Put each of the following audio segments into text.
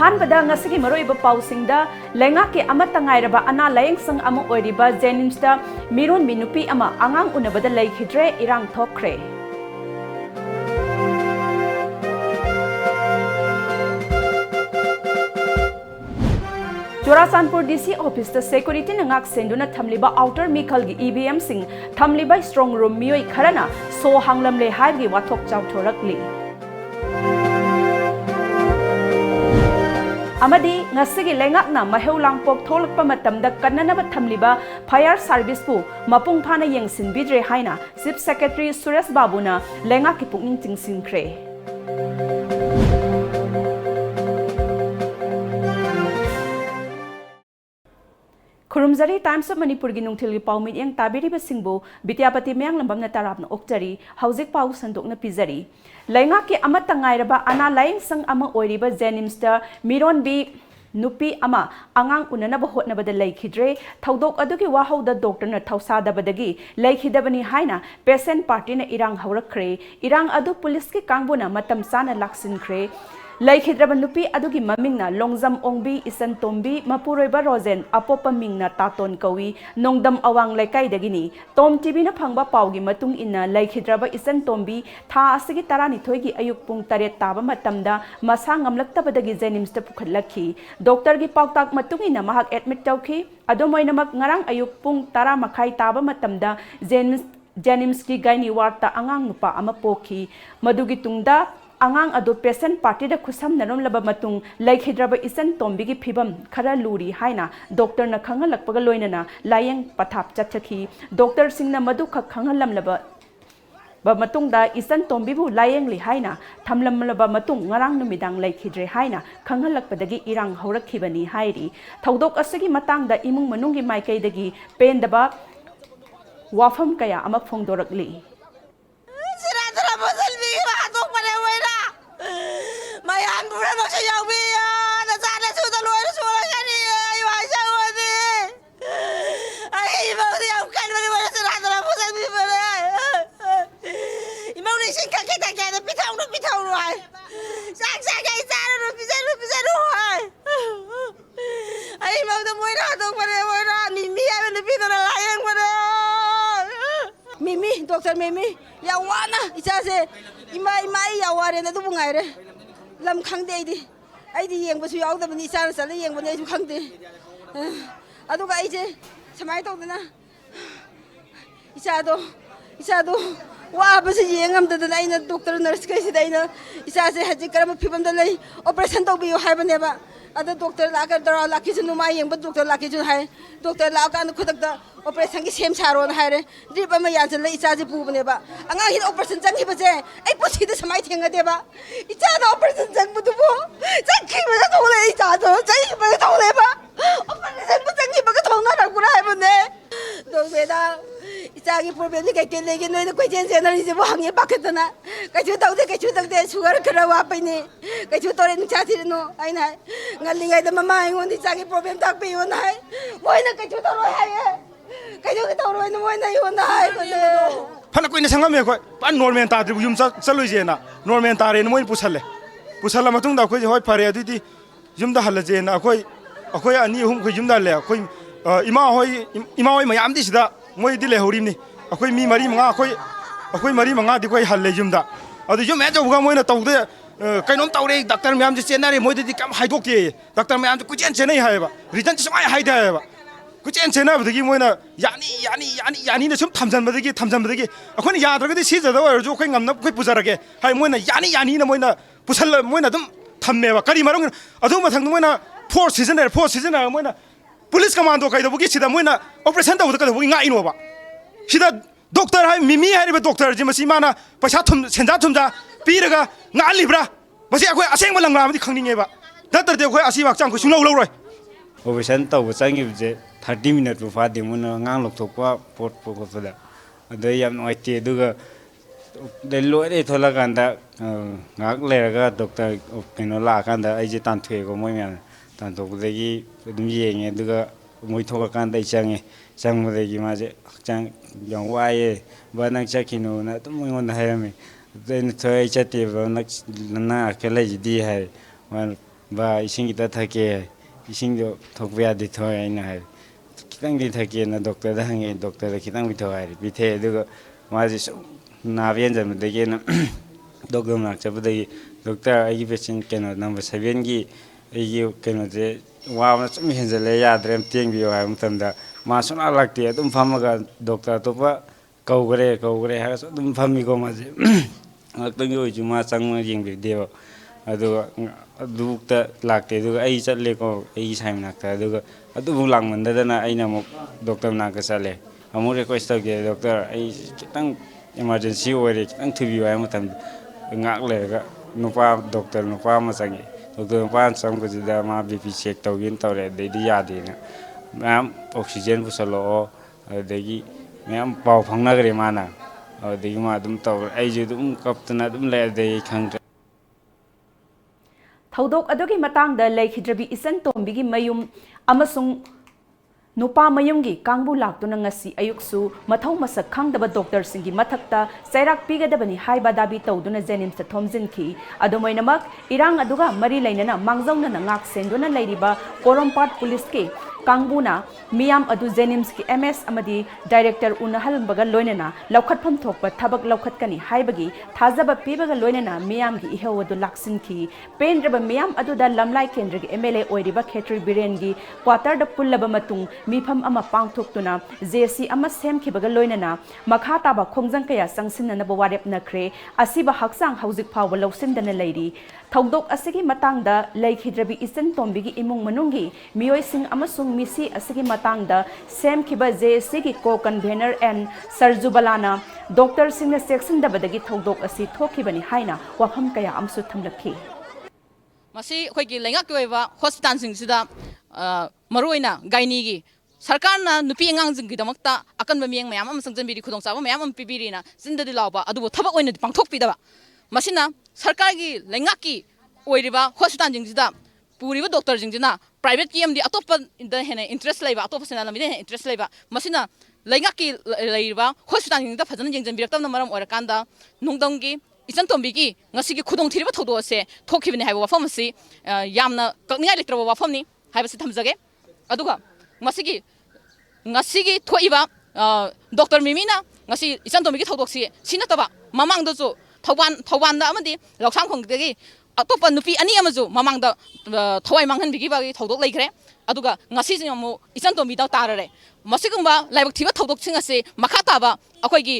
अहानबदा ngasigi maroiba pausingda lengaki amata ngairaba ana layengsang ama oiriba Jennimsda miron minupi ama angang unabada laikhidre irang thokre Churasanpur DC office the security nangak senduna thamliba outer mikal gi EVM sing thamliba strong room mioi kharana so hanglam le hai gi wathok chaw thorakli Amadi ngasigi lengakna maheu langpok tholakpa matamda kannanaba thamliba fire service pu mapung phana yengsin bidre haina chief secretary Suresh Babuna lengaki pungning tingsinkhre Kurumzari Times of Manipur gi nungthil gi pawmit yang tabiriba singbo Bidyapati mayang lambamna tarapna okjari hauzik paw sandokna pizari Lengaki amata ngairaba ana laing sang ama oiriba Jennimsda miron bi nupi ama angang unanaba hotnabada laikhidre thaudok adugi wahauda doctor na thausadabadagi laikhidabani haina patient party na irang haurakre irang adu police ki kangbuna matam sana laksinkhre Laikhidraban nupi adugi mamingna longjam ongbi isan tombi mapuroiba rozen apopa mingna taton kawi nongdam awang laikai dagini tom tv na phangba pawgi matung inna laikhidraba isan tombi tha asigi tarani thoigi ayuk pung taret taba matamda masa ngamlaktabadagi Jennimsda pukhatlakhi doctor gi pawtak matung inna mahak admit tawkhi adomoinamak ngarang ayuk pung tara makhai taba matamda Jennims ki gaini warta angang nupa ama pokhi madugi tungda Angang ado patient party da khusam narom laba matung laikhidraba isan tombi gi phibam khara luri haina doctor na khangalakpaga loinana layeng pathap chathaki doctor singna madu kha khangalam laba ba matung da isan tombi bu layeng li haina thamlam laba matung ngarang numidang laikhidre haina khangalakpadagi irang horakhibani hairi thaudok asagi matang da imung manungi maikai dagi pendaba wafam kaya ama phongdorakli Mayan pura maksud yang biya, dah sana sudah luar suara kali, ayo aja wadi. Ayo mau dia bukan mana serah dalam pusat ni mana. Imau ni singkat kita kita pitau lu hai. Sang kaya sana bisa lu hai. Ayo mau tu muira tu muira Mimi ada lebih tu layang mana. Mimi doktor Mimi, yang mana? Ijazah imai yang warna tu bungai re. Lam khangde aidi yeng basu yaudabani sana sala yeng bani aiju khangde aduga aije samai tawdana isado wa basu yengam dadana aina doctor nurse kai sida aina isase haji karam phibam da lei operation tawbiyo haibane ba ada doctor laga dara laki junu ma yeng ba doctor laki jun hai doctor laga an khudak da operation ki sem saron haire drip ama yanjan le isaje pu bane ba anga hi operation jang hi baje ai pusi da samai thenga de ba icha da operation jang bu du bo jang ki ba da le icha do jai ba da le ba operation bu jang hi ba ka thong na ra ku ra hai bane do be da icha gi problem ni kai ke le gi noi da koi chen chen na ri je bo hang ye ba ka na kai chu tau de sugar kara wa pa ni kai chu tore ni cha thi no ai na ngali ngai da mama ai ngon di cha gi problem tak pe yo na hai moi na kai chu toro hai Kayo kita orang ini mana yang naik benda. Fana kau ini sangat mewah. Pan normal tadi bujum selalu je na. Normal tadi ini mana pusat le matung dah kau jauh pari adu di jum dah hal je na. Kau ani kau jum dah le. Kau ima hoi macam di sida. Moi di le horim ni. Kau mi mari manga di kau hal le jum dah. Adu jum macam bukan moi na tahu deh. Kau nom tahu deh. Doktor macam di cina ni moi di kam high dok dia. Doktor macam tu kucian cina hai ba. Return semua high dah ba. Kucing cina betul gini mana yani ni cuma thamjan betul. Aku ni yad rakyat sih jada orang jo kau ngamna kau pusar lagi. Hai mana yani na mana pusar mana tu thamme ba. Kali marung adu macam tu mana four season mana police commando kau itu bukan sida mana operation tu kau bukan ngai ino ba. Sida doktor hai mimi hai ni doktor je masih mana pasal senjata thumja piraga ngali bra. Masih aku asing malang ramai di khang ni ba. Doktor dia aku asing macam aku sunau lau. Operation tahu canggih je 30 minit rupa di mana ngang lok thokwa pot pokok sudah. Ada yang nanti juga dari luar itu thola kanda ngak lega doktor kenola kanda aje tantu ko moi mian tantu lagi dunia juga moi thola kanda icange sang lagi maje cang yang wae banang cakino na tu moi ngon hayame then thoy chati nak na kala jadi hai wan ba ising kita thake ising do thokpa yade thoi aina hai kitang di thake na doctor da hange doctor da kitang bi thoi bi the du ma ji na bien jam de ge na doctor na cha de doctor ai patient keno number 7 gi ai keno je wa ma chum hin jale ya drem teng bi wa mutam da ma suna lakte dum phamaga doctor to pa kau gre ha dum phami ko ma je ngakang yo ju ma chang ma jing bi de adu ta lakte du ai chatle ko ai saim nakta du adu lang man da na ai na mo doctor na ka sale amu request ge doctor ai kitang emergency ore kitang thubi wa mutam ngak le ga nupa doctor nupa ma changi doctor pa chang ko da ma bp check taw gin taw re de di ya de na mam oxygen bu salo de gi mam pau phang na gre ma na de gi ma dum taw ai ju dum kap na dum le de khang Thaudok adugi matangda leikhidrabi isan tombigi mayum amasung nupa mayumgi kangbu laktuna ngasi ayuksu mathau masak khangdaba doctor singi mathakta sairak pigadabani haiba dabi tawduna Jenims thomjinki adumoinamak irang aduga mari lainana mangjauna na ngak senduna leiriba Korompat police ke Kangbuna Miyam adu Jenims ki MS amadi director unahal baga loinana laukhatpham thokpa thabak laukhatkani haibagi thajaba pibaga loinana Miyam gi ihawadu laksinki pendraba Miyam adu da lamlai kendra gi MLA oiriba Khetri Biren gi quarter da pullaba matung mifam ama pangthoktuna JC ama semkhibaga loinana makha taba khongjang kaya sangsinna ba warep nakre asiba haksang haujik phawa lausindana leiri Thaudok asigi matangda leikhidrabi isan tombigi imung manungi miyoi sing amasung misi asigi matangda sem khiba JC ki co-convener and Sarjubalana Dr. Singna section dabadagi Thaudok asi thokibani haina wafam kaya amsu thamlakhi masi khoi ki lenga koiwa hospital sing sida maroina gaini gi sarkar na nupi angang jing gi damakta akan ba mieng mayam am sangjan biri khudong sawa mayam am pibiri na sindadi lawba adubo thabak oina pangthok pidaba masina sarkar gi lenga ki oiriba hospital jing sida puriba doctor jing jina private ki amdi atopa da hena interest laiba atopa sena lamide interest laiba masina lenga ki laiba hospital jing da phajana jing jan birak tamna maram ora kanda nungdong gi isan tombigi ngasi gi khudong thiriba thodo se thokibini haiba wafam si yamna kakningai letraba wafam ni haiba si thamjage aduga ngasi gi thoiba doctor mimina ngasi isan tombigi thodok si sinataba mamang do jo thoban da amadi loksam khongdegi atopa nupi ani amaju mamang da thawai manghan bigi bagi thodok leikre aduga ngasi jing amu isan tombi da tarare masigumba laibak thiba thodok singa se makha taba akoi gi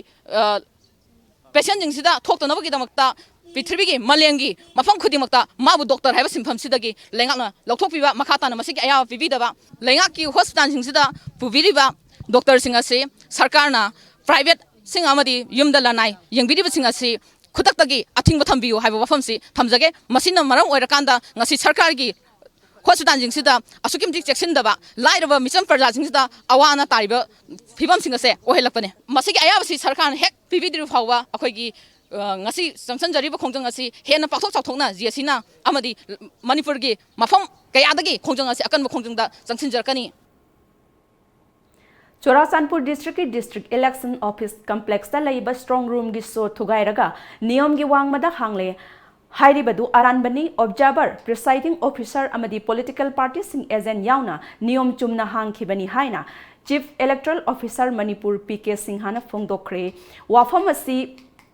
patient jing sida thokta nabagi damakta Pitribigi Malengi mafam khudimakta mabu doctor haiba simpham sidagi lengakna lokthokpiba makhata na masigi aya pibidaba lengaki hospital singsida pubiriba doctor singase sarkarna private sing amadi yumda lanai yengbidiba singase khudaktagi athingba thambiu haiba wafamsi thamjage masina maram oirakanda ngasi sarkargi hospital singsida asukimji cheksindaba lairaba misam praja singsida awana tariba phibam singase ohelakpane masigi aya basi sarkarna hek pibidiru phawwa akoigi ngasi samsan jariba khongjang asi hena pakthok chawthokna jiasina amadi manipur gi mafam kayadagi khongjang asi akan khongjang da jangsin jarkani Churachandpur district ki district election office complex ta laiba strong room gi so thugairaga niyom gi wangmada hangle hairibadu aranbani observer presiding officer amadi political party sing agent yauna niyom chumna hangkhibani haina chief electoral officer manipur PK Singhana phongdokre wafam asi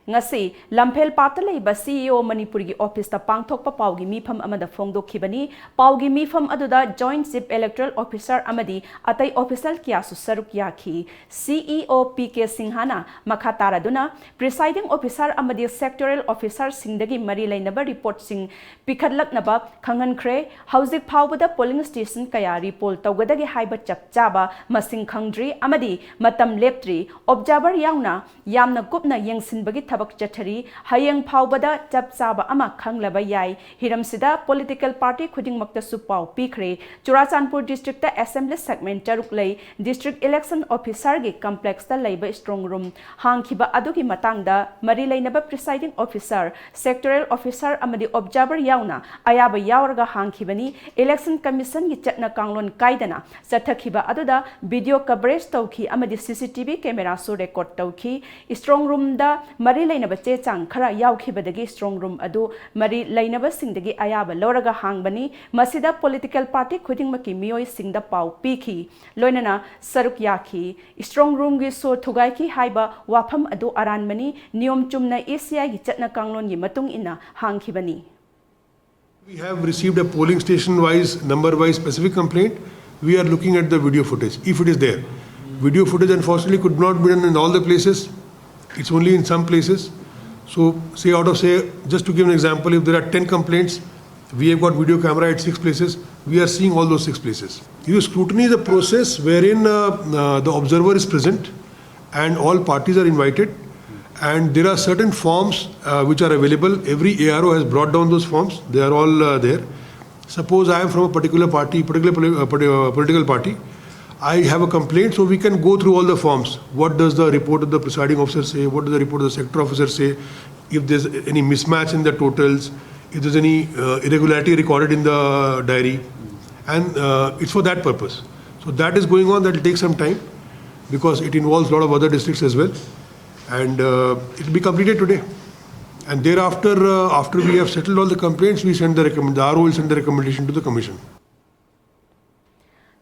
ngasi lamphel patalai ba CEO manipur gi office ta pangthokpa paugi mifam amada phongdokhibani paugi mifam aduda joint chief electoral officer amadi atai official kya su saruk yakhi CEO PK Singhana makhatara duna presiding officer amadi sectoral officer singdagi mari lainaba report sing pikhatlaknaba khangan khre hauzik phawbada polling station kaya report tawgadagi haiba chapchaba masing khangdri amadi matam leptri observer yauna yamna gupna yengsinbagi thabak chathari hayeng phawbada chapchaba ama khanglaba yai hiramsida political party khudingmakta supau pikre Churachandpur district ta assembly segment taruk lei district election officer gi complex ta leiba strong room hangkhiba adugi matangda mari leinaba presiding officer sectoral officer amadi observer yauna ayaba yawarga hangkhibani election commission gi chatna kanglon kaidana chathakhiba aduda video coverage tawkhi amadi CCTV camera so record tawkhi strong room da mari mari lainaba che chang khara yaukhibadagi strong room adu mari lainaba singdagi ayaba loraga hangbani masida political party khudingmaki miyoi singda pau pikhi loinana saruk yakhi strong room gi so thugai ki haiba wafam adu aranmani niyom chumna ACI gi chatna kanglon gi matung ina hangkhibani. We have received a polling station wise, number wise specific complaint. We are looking at the video footage, if it is there. Video footage unfortunately could not be done in all the places. It's only in some places. So say out of just to give an example, if there are 10 complaints, we have got video camera at 6 places. We are seeing all those 6 places. Scrutiny is a process wherein the observer is present and all parties are invited. And there are certain forms which are available. Every ARO has brought down those forms. They are all there. Suppose I am from a particular party, political party. I have a complaint, so we can go through all the forms. What does the report of the presiding officer say? What does the report of the sector officer say? If there's any mismatch in the totals, if there's any irregularity recorded in the diary. And it's for that purpose. So that is going on. That will take some time because it involves a lot of other districts as well. And it will be completed today. And thereafter, after we have settled all the complaints, we send the RO will send the recommendation to the commission.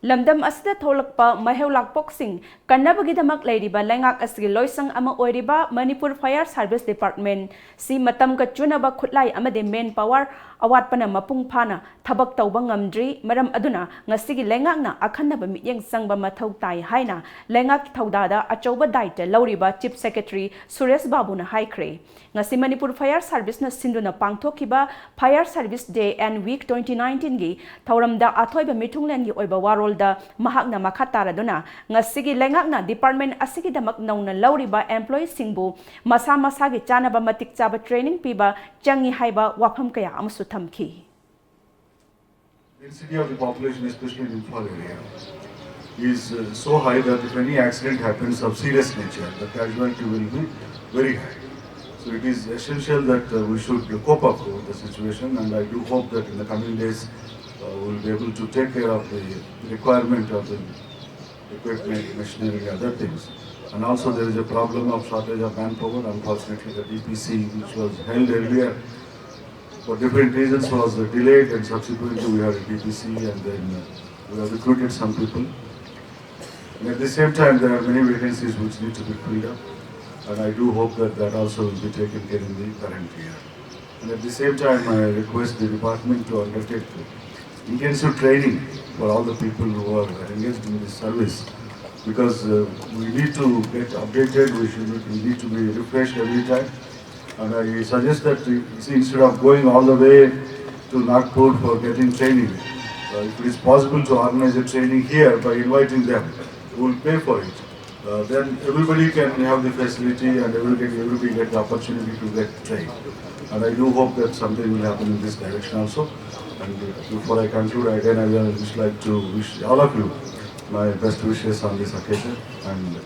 Lamdam asida tholakpa maheulakpok sing kannabagi lairiba lengak asgi loisang ama oiriba Manipur Fire Service Department si matam ka chunaba khutlai amade main power awatpana mapung phana thabak tawba ngamdri maram aduna ngasigi lengakna akhanaba mityeng sangba mathau tai haina lengak thaudada achauba daita lauriba Chief Secretary Suresh Babu na haikre ngasi Manipur Fire Service na sinduna pangthokiba Fire Service Day and Week 2019 gi thauramda athoiba mithunglen gi oiba warol da mahakna makhatara duna ngasigi lengakna department asigi damak nauna lauriba employees singbu masa masa gi chanaba matik chaba training piba changi haiba wafam kaya amsu thamki. The density of the population, especially in the Imphal area, is so high that if any accident happens of serious nature, the casualty will be very high. So it is essential that we should cope up with the situation, and I do hope that in the coming days we will be able to take care of the requirement of the equipment, machinery, and other things. And also there is a problem of shortage of manpower. Unfortunately, the DPC, which was held earlier, for different reasons was delayed, and subsequently we had a DPC, and then we have recruited some people. And at the same time, there are many vacancies which need to be filled up, and I do hope that that also will be taken care in the current year. And at the same time, I request the department to undertake intensive training for all the people who are engaged in this service, because we need to get updated, we need to be refreshed every time. And I suggest that instead of going all the way to Nagpur for getting training, if it is possible to organize a training here by inviting them, we will pay for it. Then everybody can have the facility and everybody get the opportunity to get trained. And I do hope that something will happen in this direction also. And before I conclude, again I would just like to wish all of you my best wishes on this occasion. And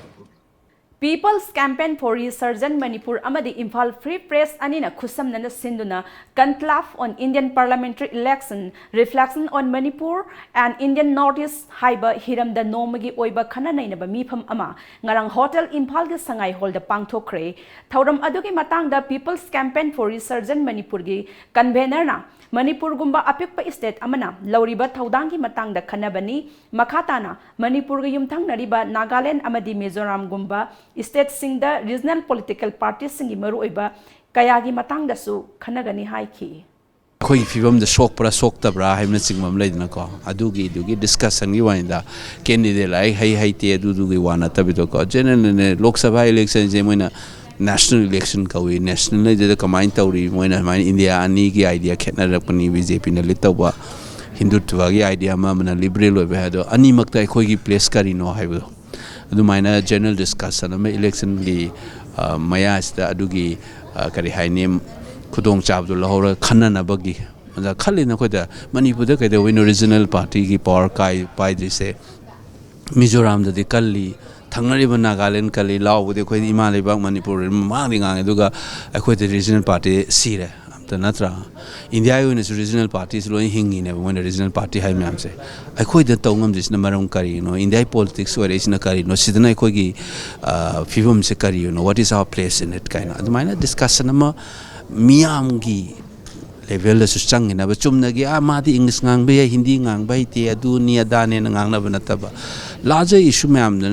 People's Campaign for Resurgent Manipur amadi Imphal Free Press anina khusamnana sinduna conclave on Indian parliamentary election, reflection on Manipur and Indian Northeast haiba hiramda nomagi oiba khana nainaba mifam ama ngarang Hotel Imphal gi sangai hall da pangthokre thauram adugi matangda People's Campaign for Resurgent Manipur gi convener na Manipur gumba apikpa state amana lauriba thaudang gi matangda khanabani makhatana Manipur gi yumthang nariba Nagaland amadi Mizoram gumba state singda regional political parties singi maru oiba kayagi matangdasu khanagani haiki khoi fibam da sok para sok tabra haimna chingmam leidna ko adugi discussion gi wainda candidate lai hai te adugi wana tabido ko general ne lok sabha election je moina national election ka we national ne de kamain tawri moina mai India ani gi idea khetna rakpani BJP na litawba hindutwa gi idea ma mana liberal oiba hado ani makta khoi gi place kari no haibo adumina general discussion ama election gi maya sta adugi kari hainem khudong chabdu lahora khanna bagi anda khalina khoda Manipur da kaida win original party gi power kai pai dise Mizoram da de kalli thangnari ba Nagaland kalli law de khoi ima lebak Manipur ma ri ngang aduga akhoi de regional party sire the natra India is regional parties lo hingi ne when regional party hai myam se ai khoi da tongam dis na maram kari India politics or is na kari no sidna khoi gi fivum se kari what is our place in it kind of admaina discussion ama miyam gi level la su chang na ba chumna gi ma di English ngang ba Hindi ngang ba ti adu ni ada ne ngang na ba na ta ba larger issue myam na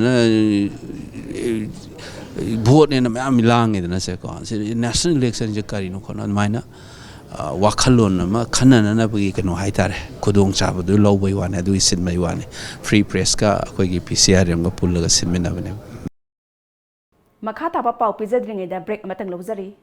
vote in a milang in a second. National election is carrying on mine. Wakalon, Kanan and Abu can hide Kudung Chaba, do low way one, I do is in my one. Free press car, Quagi PCR and Gapula Simin. Makata Papa Pizadring the break Matang Lozari.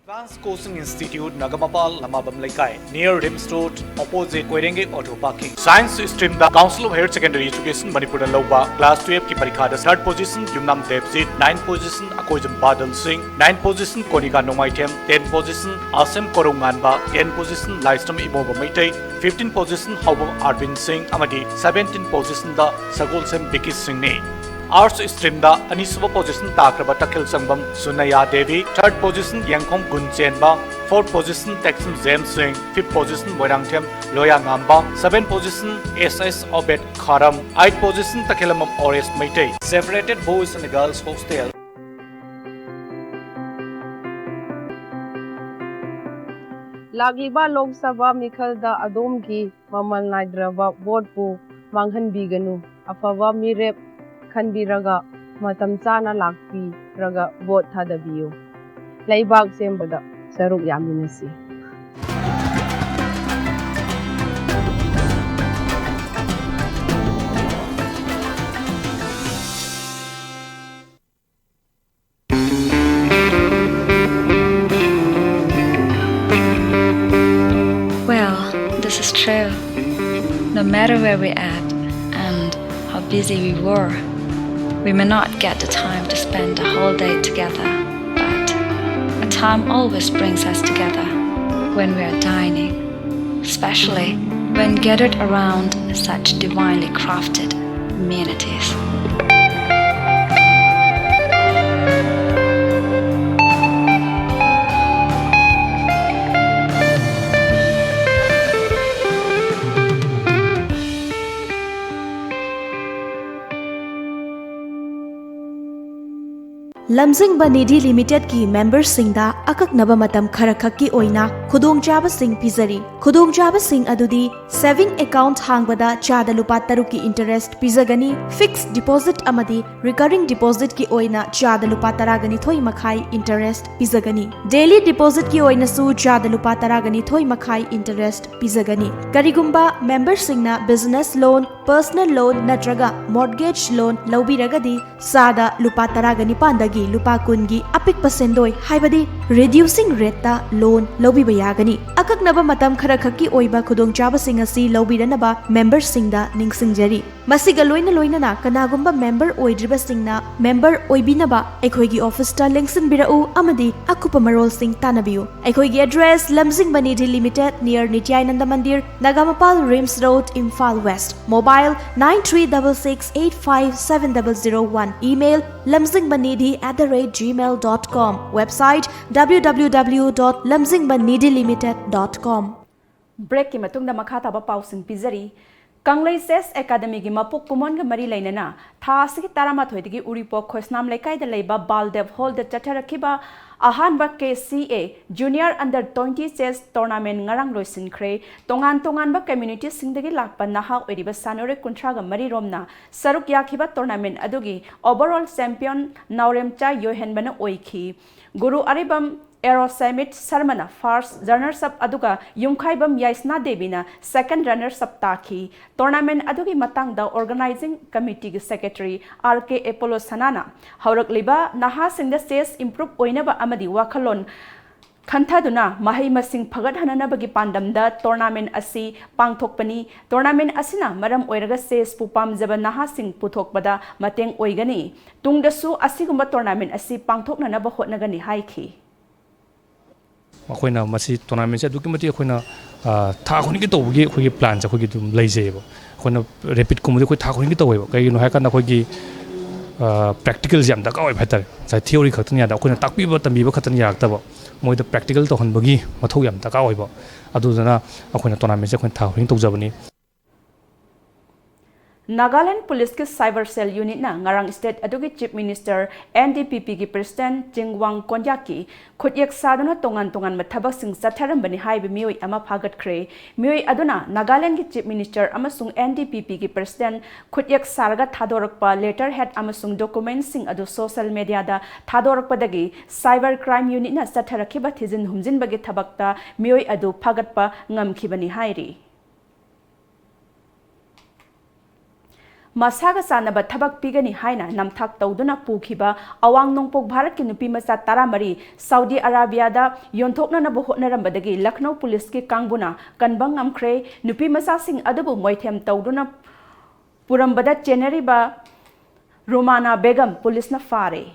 Advanced Coaching Institute, Nagamapal, Lamabam Laikai, near Rims Road, opposite Koirenge Auto Parking. Science stream, the Council of Higher Secondary Education, Manipur and Loba, Class 12 ki Parikhadas, 3rd position, Yumnam Devsit, 9th position, Akoijam Badal Singh, 9th position, Konika Nomaitem, 10th position, Asem Korunganba, 10th position, Lystam Imova Maitei, 15th position, Haubam Arvind Singh, Amadi, 17th position, the Sagolsem Biki Singh Ne. Arts stream da Aniswa position Takraba Takil Sangbam Sunaya Devi, 3rd position Yangkong Gunchenba, 4th position Texan James Singh, 5th position Moirangtem Loya Ngamba, 7th position SS Obed Kharam, 8th position Takilamam Ores Maitei. Separated boys and girls hostel. Lagliba Lok Sabha Mikhalda Adomgi Mamal Naidrava Vote Manghan Biganu Afava Mirep Khanbiraga Matam Chana Lakpi Raga Vote Thadabiyo Laibag Sembada Saruk Yaminasi. Well, this is true. No matter where we're at and how busy we were, we may not get the time to spend a whole day together, but a time always brings us together when we are dining, especially when gathered around such divinely crafted amenities. lamjingba nidhi limited ki members singda akaknaba matam khara khakki oina khudongchaba sing pizari khudongchaba sing adudi saving account hangbada chada lupa taruk ki interest pizagani fixed deposit amadi recurring deposit ki oina chada lupa taragani thoi makhai interest pizagani daily deposit ki oina su chada lupa taragani thoi makhai interest pizagani karigumba members singna business loan personal loan natraga mortgage loan lobiragadi sada lupa taragani pandagi lupa kungi apik pasendoi haibadi reducing rate ta loan lobiba yagani akaknaba matam khara khakki oiba khudongchaba sing asi lobiranaba members singda ningsingjari masiga loina loina na kanagumba member oidriba singna member oibinaba ekhoigi office ta lengsin birau amadi akupa marol sing tanabiu ekhoigi address lamjingba nidhi limited near Nityananda Mandir Nagamapal Rims Road Imphal West mobile 9366857001 email lamjingbanidhi@gmail.com website www.lamjingbanidhilimited.com break ki matungda makha taba pausing pizari Kanglei Ses Academy gi mapuk kumon ga mari lainana tha asigi tarama thoidigi uripo khoisnam lekai da leiba Baldev Hall da chatharakiba ahanba KCA Junior Under 20 Chess Tournament ngarang loisinkhre tongan ba community singdagi lakpa naha oiriba sanore kuntra ga mari romna saruk yakhiba tournament adugi overall champion Nauremcha Yohenbana oikhi Guru Aribam Aerosummit Sarmana first runners up aduga Yumkhaibam Yaisna Devina second runners up taki tournament adugi matangda organizing committee gi secretary RK Apollo Sanana haurak liba naha singda chess improve oinaba amadi wakhalon Khantaduna mahai masing phagat hananabagi pandamda tournament asi pangthokpani tournament asina maram oiraga ses pu pamjaba naha sing puthokpada mateng oigani tungdasu asigumba tournament asi pangthoknanaba hotnagani haikhi अखोइना Masih tournament से दुकी मती अखोइना था खोनि की तौबगी अखोइगी plan से अखोइगी दुम लैजेबो अखोइना rapid कुमदि अखोइ था खोनि की तौवेबो कइनो हायकाना अखोइगी practical जाम दा गाव fighter जा थ्योरी खतन यादा अखोइना ताकपीबो तंबीबो खतन याक्तबो मोइद प्रैक्टिकल तौहनबगी मथौ याम दरकार ओइबो अदुदना अखोइना टूर्नामेंट से अखोइन थाहोरिंग तौजबनी Nagaland Police ki Cyber Cell Unit na ngarang state adugi Chief Minister NDPP ki President Jingwang Konjaki khutyak saduna tongan mathabak sing satharam bani haibe mioi ama phagat kre mioi aduna Nagaland ki Chief Minister amasung NDPP ki President khutyak sarga thadorakpa letterhead amasung documents sing adu social media da thadorakpadagi Cyber Crime Unit na satharakhiba thizin humjin bagi thabakta mioi adu phagatpa ngamkhibani hairi Masaga sanaba thabak pigani haina namthak tawduna pukhiba awang nongpok Bharat ki nupi macha taramari Saudi Arabia da yonthokna na hotnarambadagi Lucknow police ki kangbuna kanbang amkhre nupi macha sing adabu moithem tawduna purambada chenari ba Romana Begum police na fare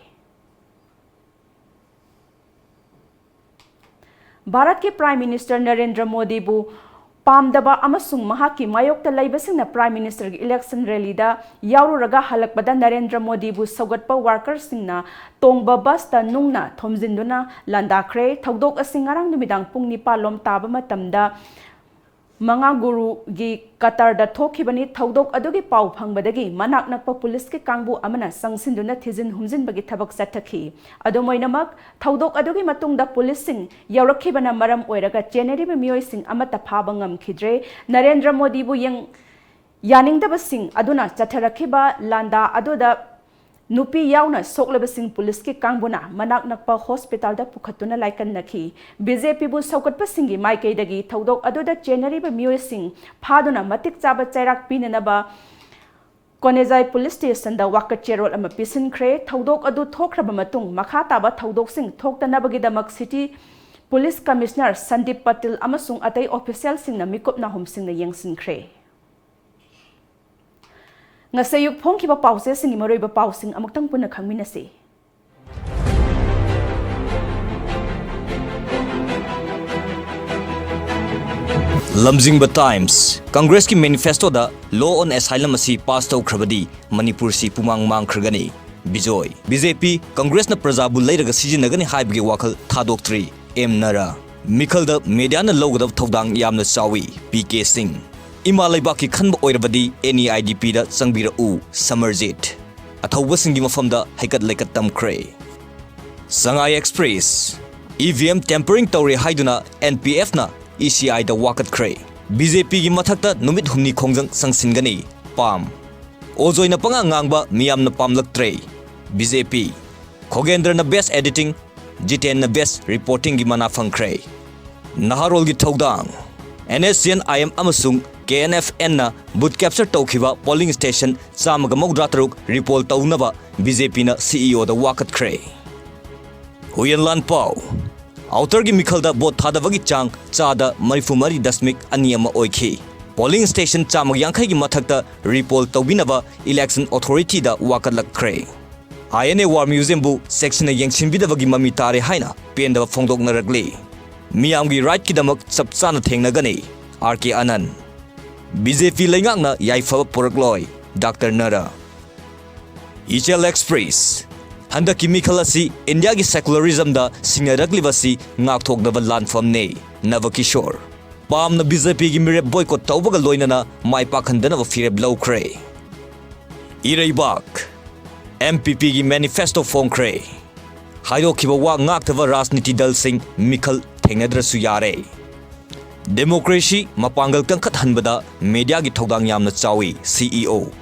Bharat ki Prime Minister Narendra Modi bu Pamdaba amasung mahaki mayokta laibasingna Prime Minister ki election rally da yaururaga halakbada Narendra Modi bu saugatpa workers singna tongba bus ta nungna thomjinduna landakre thodok asing ngarang numidang pung 9 lom taba matamda Manga Guru gi Qatar da thokibani thodok adugi pau phangbadagi manak nakpa police ki kangbu amana sangsinduna thizin humjin bagi thabak sathakhi adomoinamak thodok adugi matungda police sing yaurakhibana maram oiraga cheneri be mioi sing amata phaba ngamkhidre Narendra Modi bu yang yaningdaba sing aduna chatharakhiba landa aduda Nupi yauna soklaba sing police ki kangbuna manak nakpa hospital da pukhatuna laikan nakhi BJP bu saukatpa singi maikai dagi thodok aduda chenari ba mioi sing phaduna matik chaba chairak pinanaba Konezai police station da wakat cherol ama pisin khre thodok adu thokraba matung makha taba thodok sing thoktanabagi damak city police commissioner Sandeep Patil amasung atai official sing na mikopna hom sing na yengsin khre Ngasayuk phongkiba pause singi maroiba pausing amuktang puna khangminase Lamjingba Times Congress ki manifesto da law on asylum asi pass tawkhrabadi Manipur si pumang mangkhragani Bijoy BJP Congress na prajabu leiraga sijinagani haibgi wakal thadok3 M Nara Mikhal da media na logadav thodang yamna chawi PK Singh Imalaiba ki khanba oirabadi NEIDP da changbira u Samarjit athauba singi mafamda haikat laikat tamkre Sangai Express EVM tampering tawre haiduna NPF na ECI da wakat kre BJP gi mathakta numit humni khongjang sangsingani pam Ozoi na panga ngangba miyam na pamlaktre BJP Khogendra na best editing Jiten na best reporting gi mana phangkre Naharol gi thodang NSCN IM amasung KNFN na boot capture tawkhiba polling station chamaga mawdra taruk report tawnaba BJP na CEO da wakat kre Huyanlan Pau outer gi mikhal da bot thadabagi chang chada marifumari dasmik aniama oikhi polling station chamag yankhai gi mathakta report tawbinaba election authority da wakat lakre INA War Museum bu section na yengsinbidabagi mami tare haina pendaba phongdok narakli miyam gi right ki damak chapchana thengnagani RK Anand BJP Lengakna Yaifaba Purakloi Dr. Nara Ichel Express Handa Kimikhalasi India ki secularism da Singarakli ngakthok daba lanfam ne Navakishore Pam na BJP ki mire boycott tawbaga loinana mai pakhandana wa fireb lawkre Iraibak MPP ki manifesto phongkre Hayo kiba wa ngaktava rajniti dal sing Mikhal thengnadrasu yare Democracy mapangal kangkhat hanbada media gi thodang yamna chawi CEO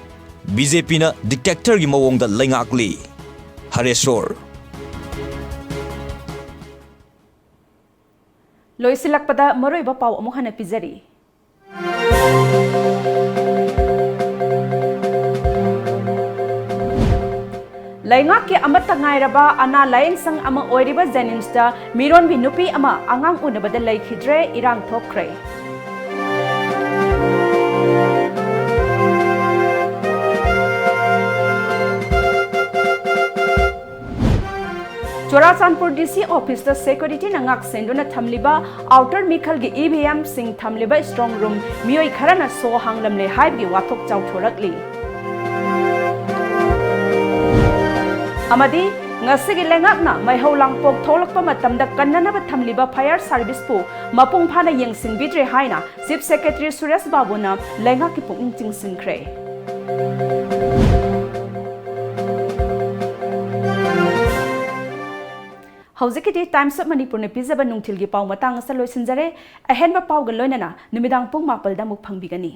BJP na dictator gi mawong da lengakli Hareshor Loisilakpada maroiba pau amu hana pizari Laingak ke amata ngairaba ana laing sang ama oiriba Jennings miron bi nupi ama angang unabada laikhidre irang thokre Chorachandpur DC office da security nangak senduna thamliba outer mikhal gi EVM sing thamliba strong room mioi kharana so hanglamle haibgi wathok chawthorakli Amadi ngasigi lengakna maihau langpok tholakpa matamda kannanaba thamliba fire service pu mapung phana yengsinbidre haina Chief Secretary Suresh Babu na lengaki pung chingsinkhre. Hauzikiti Times of Manipur ne pizaba nungthilgi pau matang asa loisinjare ahenba pau ga loinana numidang pung mapal da muk phangbigani.